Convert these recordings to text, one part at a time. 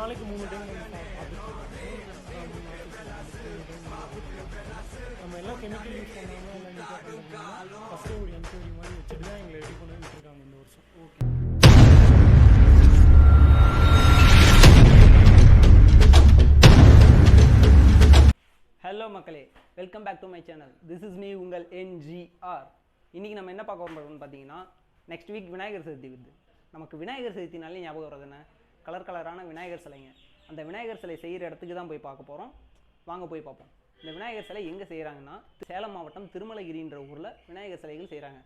நாளைக்கு 3 டைம் நம்ம எல்லாம் கெமிக்கல் யூஸ் பண்ணாமல் எல்லாம் நீட்டாக பண்ணிருக்காங்க. ஃபஸ்ட்டே ஒரு என்கொயரி மாதிரி வச்சுட்டு தான் எங்களை ரெடி பண்ணி விட்டுருக்காங்க இந்த வருஷம். ஓகே. ஹலோ மக்களே, welcome back to my channel. This is me உங்கள் NGR. இன்றைக்கி நம்ம என்ன பார்க்க போகிறோம்னு பார்த்தீங்கன்னா, நெக்ஸ்ட் வீக் விநாயகர் சதுர்த்தி வருது. நமக்கு விநாயகர் சதுர்த்தினாலே ஞாபகம் வர்றது என்ன? கலரான விநாயகர் சிலைங்க. அந்த விநாயகர் சிலை செய்கிற இடத்துக்கு தான் போய் பார்க்க போகிறோம். வாங்க போய் பார்ப்போம். இந்த விநாயகர் சிலை எங்கே செய்கிறாங்கன்னா, சேலம் மாவட்டம் திருமலகிரின்ற ஊரில் விநாயகர் சிலைகள் செய்கிறாங்க.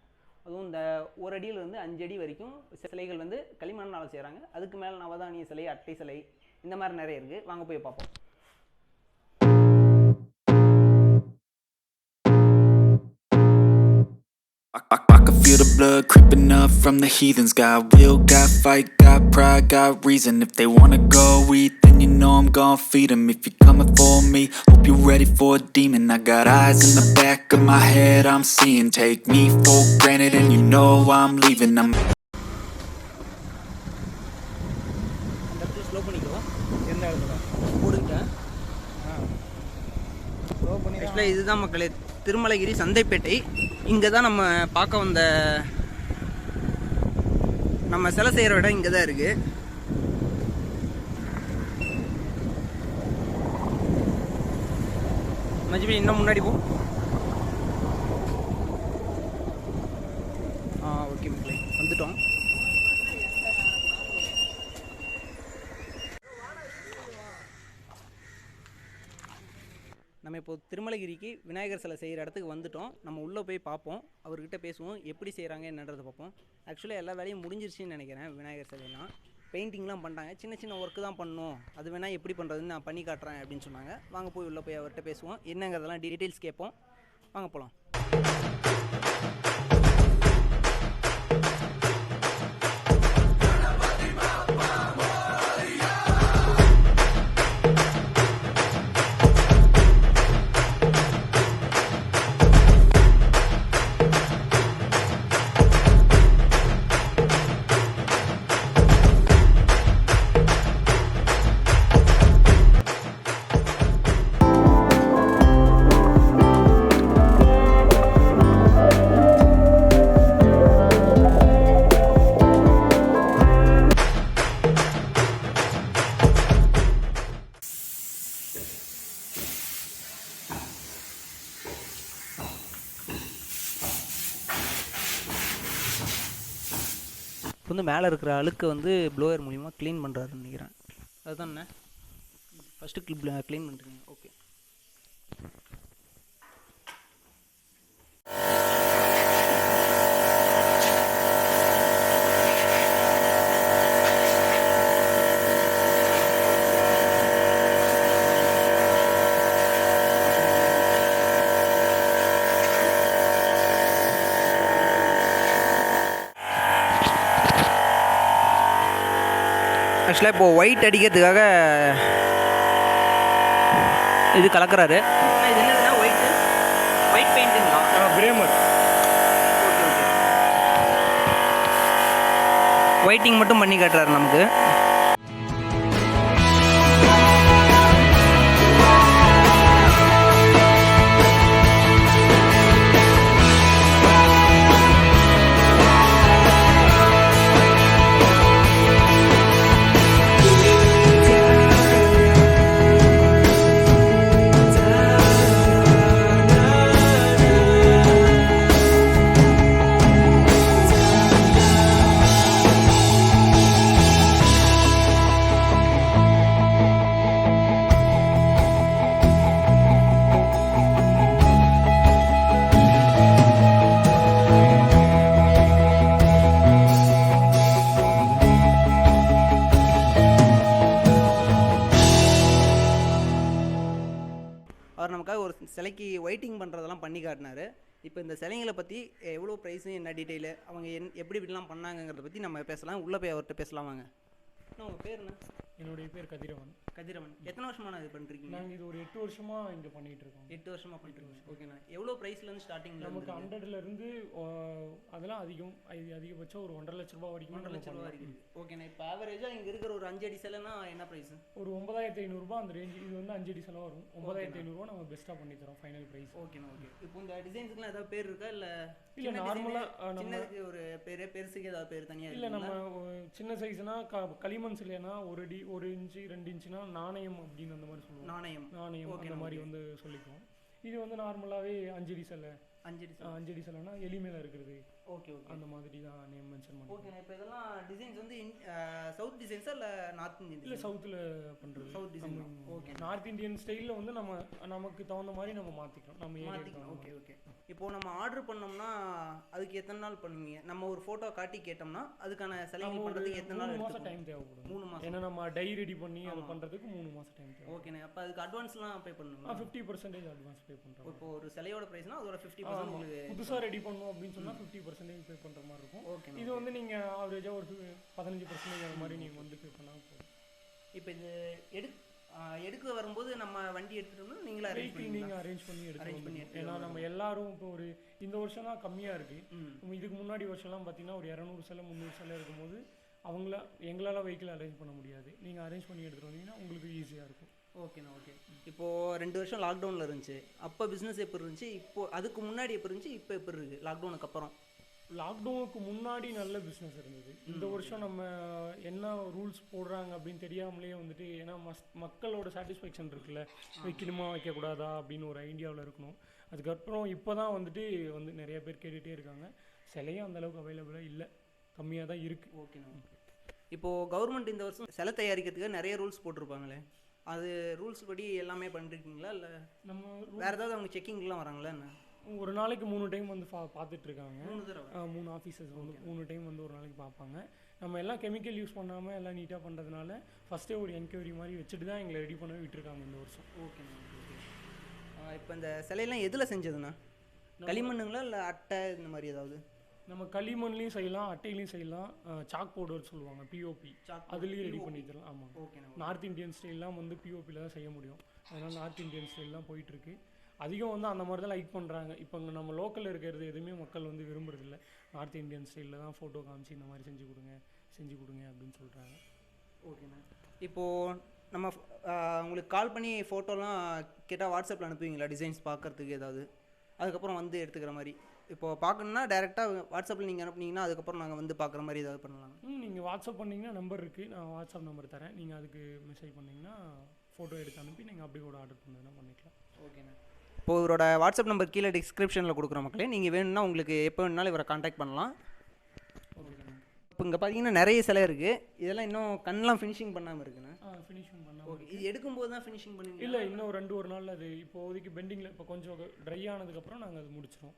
அதுவும் இந்த ஒரு அடியிலிருந்து 5 அடி வரைக்கும் சிலைகள் வந்து களிமண்ணால் செய்கிறாங்க. அதுக்கு மேலே நவதானிய சிலை, அட்டை சிலை, இந்த மாதிரி நிறைய இருக்குது. வாங்க போய் பார்ப்போம். I can feel the blood creeping up from the heathens. Got will, got fight, got pride, got reason. If they wanna go eat, then you know I'm gon' feed them. If you're coming for me, hope you're ready for a demon. I got eyes in the back of my head, I'm seeing. Take me for granted and you know I'm leaving. I'm slow பண்ணிக்கோ. எந்த இடத்துல போடுங்க. ஆக்சுவலாக இதுதான் மக்களே திருமலகிரி சந்தைப்பேட்டை. இங்கே தான் நம்ம பார்க்க வந்த நம்ம சிலை செய்கிற இடம் இங்கே தான் இருக்குது. மஜ்பி இன்னும் முன்னாடி போ. ஓகே மக்களே, வந்துட்டோம். நம்ம இப்போ திருமலகிரிக்கு விநாயகர் சிலை செய்கிற இடத்துக்கு வந்துட்டோம். நம்ம உள்ளே போய் பார்ப்போம், அவர்கிட்ட பேசுவோம், எப்படி செய்கிறாங்க என்னன்றதை பார்ப்போம். ஆக்சுவலாக எல்லா வேலையும் முடிஞ்சிருச்சுன்னு நினைக்கிறேன். விநாயகர் சிலைலாம் பெயிண்டிங்லாம் பண்ணிட்டாங்க. சின்ன ஒர்க்கு தான் பண்ணணும், அது வேணால் எப்படி பண்ணுறதுன்னு நான் பண்ணி காட்டுறேன் அப்படின்னு சொன்னாங்க. வாங்க போய் உள்ளே போய் அவர்கிட்ட பேசுவோம், என்னங்கிறதெல்லாம் டீட்டெயில்ஸ் கேட்போம். வாங்க போகலாம். வந்து மேலே இருக்கிற அழுக்கு வந்து ப்ளோயர் மூலிமா க்ளீன் பண்ணுறாருன்னு நினைக்கிறேன். அதுதானே ஃபஸ்ட்டு க்ளீன் பண்ணுறீங்க. ஓகே. ஆக்சுவலாக இப்போது ஒயிட் அடிக்கிறதுக்காக இது கலக்கிறாரு. இது என்னதுன்னா ஒயிட் பெயிண்ட்டுங்களா? பிரேமர். Okay okay. ஒயிட்டிங் மட்டும் பண்ணி காட்டுறாரு நமக்கு. அவர் நமக்காக ஒரு சிலைக்கு ஒயிட்டிங் பண்ணுறதெல்லாம் பண்ணி காட்டினார். இப்போ இந்த சிலைங்களை பற்றி எவ்வளோ ப்ரைஸு, என்ன டீட்டெயிலு, அவங்க எப்படி இப்படிலாம் பண்ணாங்கங்கிறத பற்றி நம்ம பேசலாம். உள்ளே போய் அவர்கிட்ட பேசலாம். வாங்க. உங்கள் பேர் என்ன? என்னுடைய பேர் கதிரவன். கதிரவன். எத்தனை வருஷமா இது பண்ணுறீங்க? நாங்கள் இது ஒரு 8 வருஷமாக இங்கே பண்ணிகிட்டு இருக்கோம். 8 வருஷமாக பண்ணிட்டுருக்கோம். ஓகேண்ணா. எவ்வளோ ப்ரைஸ்லேருந்து ஸ்டார்டிங்கில்? நமக்கு 100லேருந்து அதெல்லாம் அதிகபட்சம் ஒரு 1.5 லட்ச ரூபா வரைக்கும். 1.5 லட்ச ரூபா வரைக்கும். ஓகேண்ணா. இப்போ ஆவரேஜாக இங்கே இருக்கிற ஒரு 5 அடி சிலைனா என்ன ப்ரைஸு? ஒரு 9500 அந்த ரேஞ்சு. இது வந்து 5 அடி சிலை வரும். 9500 நம்ம பெஸ்ட்டாக பண்ணி தரோம் ஃபைனல் ப்ரைஸ். ஓகேண்ணா. ஓகே. இப்போ இந்த டிசைன்ஸுக்குலாம் ஏதாவது பேர் இருக்கா இல்லை நார்மலாக சின்னதுக்கு ஒரு பேர், பெருசுக்கு ஏதாவது பேர் தனியாக இல்லை? நம்ம சின்ன சைஸ்னா களிமண் சிலைனா 1 அடி 1 இன்ச்சு 2 இன்ச்சுனா நாணயம் அப்படின்னு அந்த மாதிரி சொல்லுவோம். நாணயம் அந்த மாதிரி வந்து சொல்லிக்குவோம். இது வந்து நார்மலாகவே 5 அடி சிலை. 5 அடி சிலைனா எளிமையில இருக்கிறது. ஓகே. அந்த மாதிரி தான் நேம் மென்ஷன் பண்ணுவோம். ஓகே. இப்போ இதெல்லாம் டிசைன்ஸ் வந்து சவுத் டிசைன்ஸா இல்லை நார்த் இந்தியன்? இல்லை, சவுத்தில் பண்ணுறது. South design. Okay. North Indian ஸ்டைலில் வந்து நமக்கு தகுந்த மாதிரி நம்ம மாற்றிக்கலாம். ஓகே. ஓகே. இப்போது நம்ம ஆர்டர் பண்ணோம்னா அதுக்கு எத்தனை நாள் பண்ணுவீங்க? நம்ம ஒரு ஃபோட்டோ காட்டி கேட்டோம்னா அதுக்கான செலக்ட் பண்ணுறதுக்கு எத்தனை நாள்? 3 மாதம் டைம் தேவைப்படும். 3 மாதம். ஏன்னா நம்ம டை ரெடி பண்ணி அதை பண்ணுறதுக்கு 3 மாதம் டைம் தேவை. ஓகேண்ணே. அப்போ அதுக்கு அட்வான்ஸ்லாம் பே பண்ணணுமா? 50% அட்வான்ஸ் பே பண்ணுறோம். இப்போ ஒரு சிலையோட ப்ரைஸ்னா அதோட 50% உங்களுக்கு புதுசாக ரெடி பண்ணணும் அப்படின்னு சொன்னால் 50% பே பண்ணுற மாதிரி இருக்கும். ஓகே. இது வந்து நீங்கள் ஆவரேஜாக ஒரு 15% அந்த மாதிரி நீங்கள் வந்து பே பண்ணால் போதும். இப்போ இது எடுக்க வரும்போது நம்ம வண்டி எடுத்துட்டோம்னா நீங்கள் அரேஞ்ச் பண்ணி எடுத்து. ஏன்னா நம்ம எல்லாரும் இப்போ ஒரு இந்த வருஷம் தான் கம்மியாக இருக்குது. இதுக்கு முன்னாடி வருஷம்லாம் பார்த்தீங்கன்னா ஒரு 200 சிலை 300 சிலை இருக்கும்போது எங்களால் வெஹிக்கிள் அரேஞ்ச் பண்ண முடியாது. நீங்கள் அரேஞ்ச் பண்ணி எடுத்துகிட்டு வந்தீங்கன்னா உங்களுக்கு ஈஸியாக இருக்கும். ஓகேண்ணா. ஓகே. இப்போது 2 வருஷம் லாக்டவுனில் இருந்துச்சு. அப்போ பிஸ்னஸ் எப்படி இருந்துச்சு? இப்போது அதுக்கு முன்னாடி எப்படி இருந்துச்சு? இப்போ எப்படி இருக்குது லாக்டவுனுக்கு அப்புறம்? லாக்டவுனுக்கு முன்னாடி நல்ல பிஸ்னஸ் இருந்தது. இந்த வருஷம் நம்ம என்ன ரூல்ஸ் போடுறாங்க அப்படின்னு தெரியாமலே வந்துட்டு, ஏன்னா மக்களோட சாட்டிஸ்ஃபேக்ஷன் இருக்குல்ல, வைக்கணுமா வைக்கக்கூடாதா அப்படின்னு ஒரு ஐடியாவில் இருக்கணும். அதுக்கப்புறம் இப்போ தான் வந்துட்டு நிறைய பேர் கேட்டுகிட்டே இருக்காங்க. சிலையும் அந்தளவுக்கு அவைலபிளாக இல்லை, கம்மியாக தான் இருக்குது. ஓகேண்ணா. இப்போது கவர்மெண்ட் இந்த வருஷம் சிலை தயாரிக்கிறதுக்கு நிறைய ரூல்ஸ் போட்டிருப்பாங்களே, அது ரூல்ஸ் படி எல்லாமே பண்ணிருக்கீங்களா? இல்லை நம்ம வேறு ஏதாவது அவங்க செக்கிங்லாம் வராங்களா? என்ன ஒரு நாளைக்கு 3 டைம் வந்து பார்த்துட்ருக்காங்க. 3 ஆஃபீஸர்ஸ் வந்து 3 டைம் வந்து ஒரு நாளைக்கு பார்ப்பாங்க. நம்ம எல்லாம் கெமிக்கல் யூஸ் பண்ணாமல் எல்லாம் நீட்டாக பண்ணுறதுனால ஃபஸ்ட்டே ஒரு என்கொயரி மாதிரி வச்சுட்டு தான் எங்களை ரெடி பண்ண விட்டுருக்காங்க இந்த வருஷம். ஓகேண்ணா. இப்போ இந்த சிலையெல்லாம் எதில் செஞ்சதுண்ணா? களிமண்ணுங்களா இல்லை அட்டை இந்த மாதிரி ஏதாவது? நம்ம களிமண்லேயும் செய்யலாம், அட்டையிலையும் செய்யலாம். சாக் பவுடர் சொல்லுவாங்க, பிஓபி, அதுலேயும் ரெடி பண்ணி தரலாம். ஆமாம். ஓகேண்ணா. நார்த் இந்தியன் ஸ்டைல்லாம் வந்து பிஓபியில் தான் செய்ய முடியும். அதனால் நார்த் இந்தியன் ஸ்டைல்லாம் போயிட்டுருக்கு. அதிகம் வந்து அந்த மாதிரி தான் லைக் பண்ணுறாங்க. இப்போ நம்ம லோக்கலில் இருக்கிறது எதுவுமே மக்கள் வந்து விரும்புறதில்ல. நார்த் இந்தியன் ஸ்டைலில் தான் ஃபோட்டோ காமிச்சு இந்த மாதிரி செஞ்சு கொடுங்க அப்படின்னு சொல்கிறாங்க. ஓகேண்ணா. இப்போது நம்ம உங்களுக்கு கால் பண்ணி ஃபோட்டோலாம் கேட்டால் வாட்ஸ்அப்பில் அனுப்புவீங்களா டிசைன்ஸ் பார்க்குறதுக்கு ஏதாவது? அதுக்கப்புறம் வந்து எடுத்துக்கிற மாதிரி இப்போது பார்க்கணுன்னா டேரெக்டாக வாட்ஸ்அப்பில் நீங்கள் அனுப்புனீங்கன்னா அதுக்கப்புறம் நாங்கள் வந்து பார்க்குற மாதிரி ஏதாவது பண்ணலாம்? நீங்கள் வாட்ஸ்அப் பண்ணிங்கன்னா நம்பர் இருக்குது, நான் வாட்ஸ்அப் நம்பர் தரேன். நீங்கள் அதுக்கு மெசேஜ் பண்ணிங்கன்னா ஃபோட்டோ எடுத்து அனுப்பி நீங்கள் அப்படி கூட ஆர்டர் பண்ணுறதுனா பண்ணிக்கலாம். ஓகேண்ணா. இப்போ இவரோட வாட்ஸ்அப் நம்பர் கீழே டிஸ்கிரிப்ஷனில் கொடுக்குற மக்களே, நீங்கள் வேணும்னா உங்களுக்கு எப்போ வேணுனாலும் இவரை காண்டாக்ட் பண்ணலாம். இப்போ இங்கே பார்த்தீங்கன்னா நிறைய சிலை இருக்குது. இதெல்லாம் இன்னும் கண்ணெலாம் ஃபினிஷிங் பண்ணாமல் இருக்குண்ணா? ஃபினிஷிங் பண்ணாமல். ஓகே. இது எடுக்கும்போது தான் ஃபினிஷிங் பண்ணுவீங்க? இல்லை, இன்னும் 2-1 நாள் அது இப்போதைக்கு பெண்டிங்கில். இப்போ கொஞ்சம் ட்ரை ஆனதுக்கப்புறம் நாங்கள் அது முடிச்சிடும்.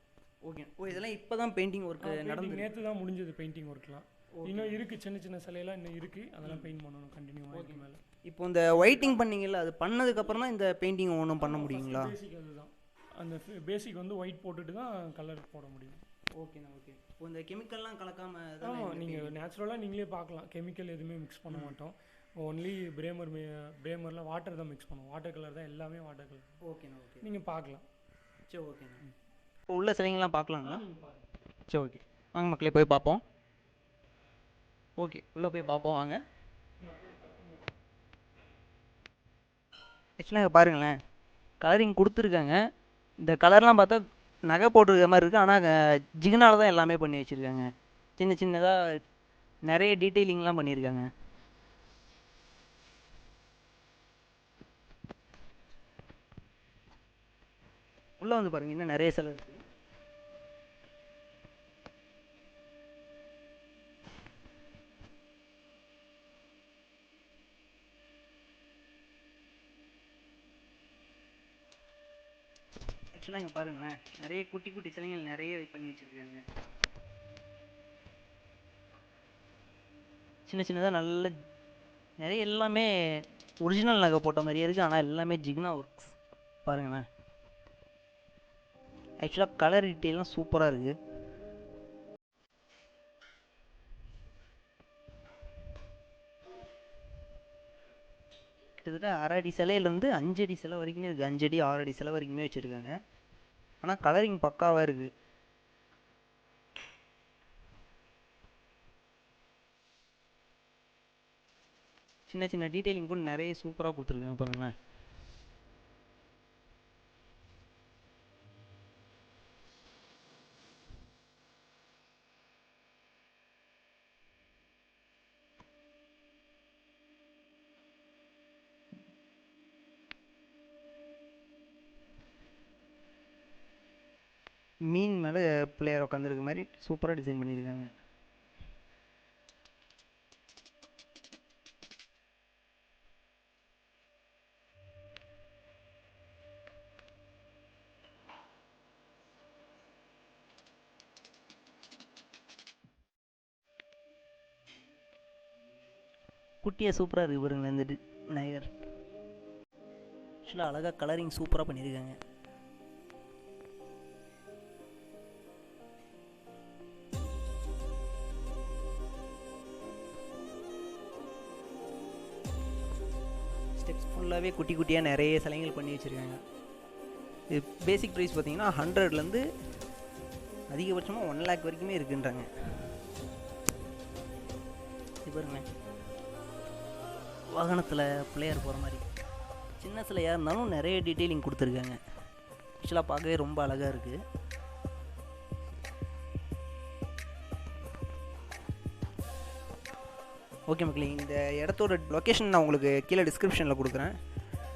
ஓகே. இதெல்லாம் இப்போ தான் பெயிண்டிங் ஒர்க்கு நடந்து நேற்று தான் முடிஞ்சது பெயிண்டிங் ஒர்க்லாம். இன்னும் இருக்குது, சின்ன சிலையெல்லாம் இன்னும் இருக்குது. அதெல்லாம் பெயிண்ட் பண்ணணும் கண்டினியூவாக. அதுக்கு மேலே இப்போ இந்த ஒயிட்டிங் பண்ணீங்கல்ல, அது பண்ணதுக்கப்புறம் தான் இந்த பெயிண்டிங் ஒன்றும் பண்ண முடியுங்களா? பேசிக் அதுதான். அந்த பேசிக் வந்து ஒயிட் போட்டுட்டு தான் கலர் போட முடியும். ஓகேண்ணா. ஓகே. இப்போ இந்த கெமிக்கல்லாம் கலக்காமல்? ஆமாம், நீங்கள் நேச்சுரலாக நீங்களே பார்க்கலாம். கெமிக்கல் எதுவுமே மிக்ஸ் பண்ண மாட்டோம். ஒன்லி பிரேமரில் வாட்டர் தான் மிக்ஸ் பண்ணுவோம். வாட்டர் கலர் தான், எல்லாமே வாட்டர் கலர். ஓகேண்ணா. ஓகே. நீங்கள் பார்க்கலாம். சரி, ஓகேண்ணா. இப்போ உள்ள சிலைங்கள்லாம் பார்க்கலாங்களா? சரி, ஓகே. வாங்க மக்களே போய் பார்ப்போம். ஓகே, உள்ளே போய் பார்ப்போம் வாங்க. ஆக்சுவலாக பாருங்களேன், கலரிங் கொடுத்துருக்காங்க. இந்த கலர்லாம் பார்த்தா நகை போட்டிருக்க மாதிரி இருக்குது. ஆனால் ஜிகினால் தான் எல்லாமே பண்ணி வச்சுருக்காங்க. சின்னதாக நிறைய டீட்டெயிலிங்லாம் பண்ணியிருக்காங்க. உள்ளே வந்து பாருங்கள், இன்னும் நிறைய சிலை இருக்குது. ஆக்சுவலாக இங்கே பாருங்களேன், நிறைய குட்டி குட்டி சிலைகள் நிறைய பண்ணி வச்சுருக்காங்க. சின்னதாக நல்ல நிறைய எல்லாமே ஒரிஜினல் நகை போட்ட மாதிரியே இருக்குது. ஆனால் எல்லாமே ஜிக்னா ஒர்க்ஸ் பாருங்களேன். ஆக்சுவலாக கலர் டீட்டெயிலாம் சூப்பராக இருக்குது. கிட்டத்தட்ட 1/2 அடி சிலையிலேருந்து 5 அடி சிலை வரைக்குமே இருக்குது. 5 அடி 6 அடி சிலை வரைக்குமே வச்சுருக்காங்க. ஆனால் கலரிங் பக்காவாக இருக்குது. சின்ன சின்ன டீட்டெயிலிங் கூட நிறைய சூப்பராக கொடுத்துருக்காங்க பாருங்களேன். மீன் மேலே பிள்ளையார் உட்காந்துருக்க மாதிரி சூப்பராக டிசைன் பண்ணியிருக்காங்க. குட்டியாக சூப்பராக இருக்குது பாருங்களேன் இந்த விநாயகர். ஆக்சுவலாக அழகாக கலரிங் சூப்பராக பண்ணியிருக்காங்க. ஸ்டெப்ஸ் ஃபுல்லாகவே குட்டி குட்டியாக நிறைய சிலைகள் பண்ணி வச்சுருக்காங்க. இது பேசிக் ப்ரைஸ் பார்த்தீங்கன்னா 100லேருந்து அதிகபட்சமாக 1 lakh வரைக்குமே இருக்குன்றாங்க. இது பாருங்களேன், வாகனத்தில் பிள்ளையார் போகிற மாதிரி சின்ன சிலையாக இருந்தாலும் நிறைய டீட்டெயிலிங் கொடுத்துருக்காங்க. ஆக்சுவலாக பார்க்கவே ரொம்ப அழகாக இருக்குது. ஓகே மக்களே, இந்த இடத்தோட லொக்கேஷன் நான் உங்களுக்கு கீழே டிஸ்கிரிப்ஷனில் கொடுக்குறேன்.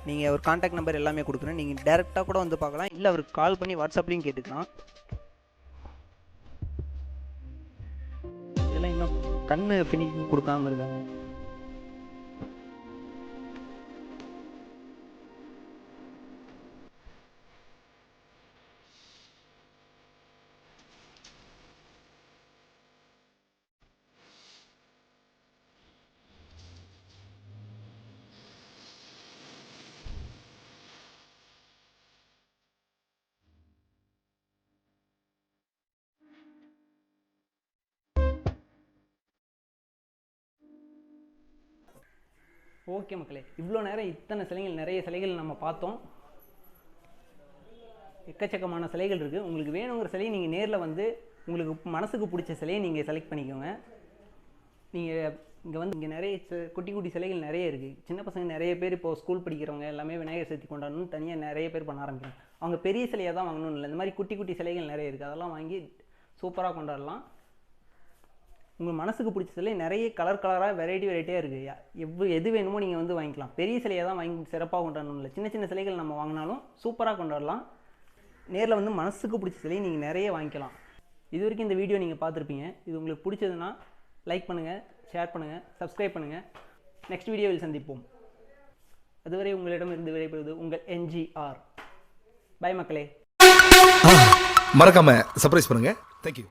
நீங்கள் ஒரு கான்டாக்ட் நம்பர் எல்லாமே கொடுக்குறேன். நீங்கள் டேரெக்டாக கூட வந்து பார்க்கலாம், இல்லை அவருக்கு கால் பண்ணி வாட்ஸ்அப்லேயும் கேட்டுக்கலாம். இதெல்லாம் இன்னும் கண்ணு ஃபினிஷிங் கொடுக்காமல் இருக்காங்க. ஓகே மக்களே, இவ்வளோ நேரம் இத்தனை சிலைகள், நிறைய சிலைகள் நம்ம பார்த்தோம். எக்கச்சக்கமான சிலைகள் இருக்குது. உங்களுக்கு வேணுங்கிற சிலையை நீங்கள் நேரில் வந்து உங்களுக்கு மனசுக்கு பிடிச்ச சிலையை நீங்கள் செலக்ட் பண்ணிக்கோங்க. நீங்கள் இங்கே நிறைய குட்டி குட்டி சிலைகள் நிறைய இருக்குது. சின்ன பசங்க நிறைய பேர் இப்போது ஸ்கூல் படிக்கிறவங்க எல்லாமே விநாயகர் சதுர்த்தி கொண்டாடணும்னு தனியாக நிறைய பேர் பண்ண ஆரம்பிக்கிறாங்க. அவங்க பெரிய சிலையாக தான் வாங்கணும்னு இல்லை, இந்த மாதிரி குட்டி குட்டி சிலைகள் நிறைய இருக்குது. அதெல்லாம் வாங்கி சூப்பராக கொண்டாடலாம். உங்கள் மனசுக்கு பிடிச்ச சிலை நிறைய கலராக வெரைட்டியாக இருக்குது. எது வேணுமோ நீங்கள் வந்து வாங்கிக்கலாம். பெரிய சிலையை தான் வாங்கி சிறப்பாக கொண்டாடணும் இல்லை, சின்ன சின்ன சிலைகள் நம்ம வாங்கினாலும் சூப்பராக கொண்டாடலாம். நேரில் வந்து மனசுக்கு பிடிச்ச சிலையை நீங்கள் நிறைய வாங்கிக்கலாம். இது வரைக்கும் இந்த வீடியோ நீங்கள் பார்த்துருப்பீங்க. இது உங்களுக்கு பிடிச்சதுன்னா லைக் பண்ணுங்கள், ஷேர் பண்ணுங்கள், சப்ஸ்கிரைப் பண்ணுங்கள். நெக்ஸ்ட் வீடியோவில் சந்திப்போம். அதுவரை உங்களிடமிருந்து விடைபெறுவது உங்கள் NGR. பை மக்களே. மறக்காம சர்ப்ரைஸ் பண்ணுங்க. தேங்க்யூ.